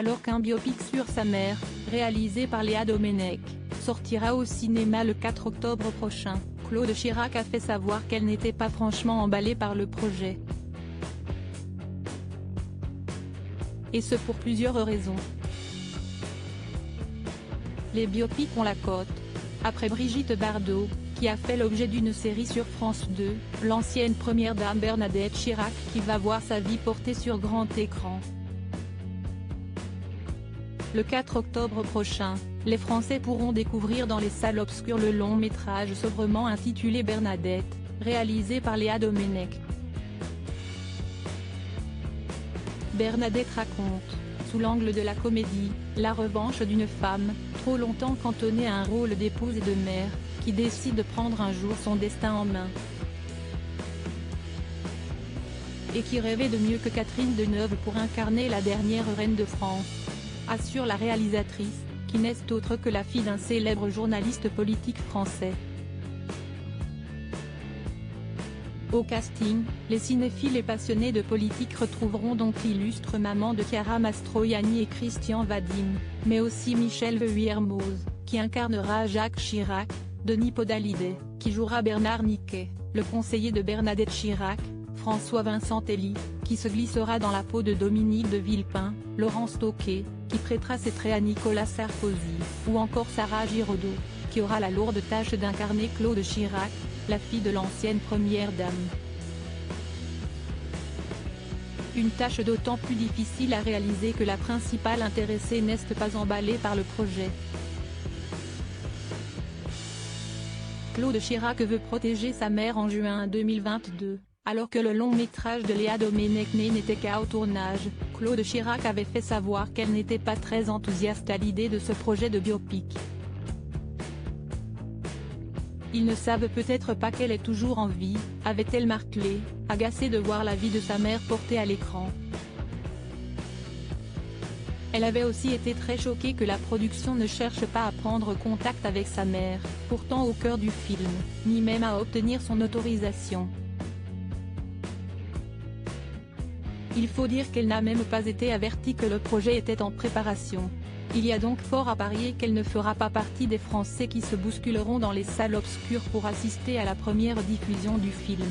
alors qu'un biopic sur sa mère, réalisé par Léa Domenech, sortira au cinéma le 4 octobre prochain. Claude Chirac a fait savoir qu'elle n'était pas franchement emballée par le projet. Et ce pour plusieurs raisons. Les biopics ont la cote. Après Brigitte Bardot, qui a fait l'objet d'une série sur France 2, l'ancienne première dame Bernadette Chirac qui va voir sa vie portée sur grand écran. Le 4 octobre prochain, les Français pourront découvrir dans les salles obscures le long métrage sobrement intitulé Bernadette, réalisé par Léa Domenech. Bernadette raconte, sous l'angle de la comédie, la revanche d'une femme, trop longtemps cantonnée à un rôle d'épouse et de mère, qui décide de prendre un jour son destin en main. Et qui rêvait de mieux que Catherine Deneuve pour incarner la dernière reine de France, assure la réalisatrice, qui n'est autre que la fille d'un célèbre journaliste politique français. Au casting, les cinéphiles et passionnés de politique retrouveront donc l'illustre maman de Chiara Mastroianni et Christian Vadim, mais aussi Michel Vuillermoz, qui incarnera Jacques Chirac, Denis Podalide, qui jouera Bernard Niquet, le conseiller de Bernadette Chirac, François Vincent Elie, qui se glissera dans la peau de Dominique de Villepin, Laurence Wauquiez, qui prêtera ses traits à Nicolas Sarkozy, ou encore Sarah Giraudot, qui aura la lourde tâche d'incarner Claude Chirac, la fille de l'ancienne première dame. Une tâche d'autant plus difficile à réaliser que la principale intéressée n'est pas emballée par le projet. Claude Chirac veut protéger sa mère en juin 2022, alors que le long métrage de Léa Domenech n'était qu'à au tournage. Claude Chirac avait fait savoir qu'elle n'était pas très enthousiaste à l'idée de ce projet de biopic. Ils ne savent peut-être pas qu'elle est toujours en vie, avait-elle martelé, agacée de voir la vie de sa mère portée à l'écran. Elle avait aussi été très choquée que la production ne cherche pas à prendre contact avec sa mère, pourtant au cœur du film, ni même à obtenir son autorisation. Il faut dire qu'elle n'a même pas été avertie que le projet était en préparation. Il y a donc fort à parier qu'elle ne fera pas partie des Français qui se bousculeront dans les salles obscures pour assister à la première diffusion du film.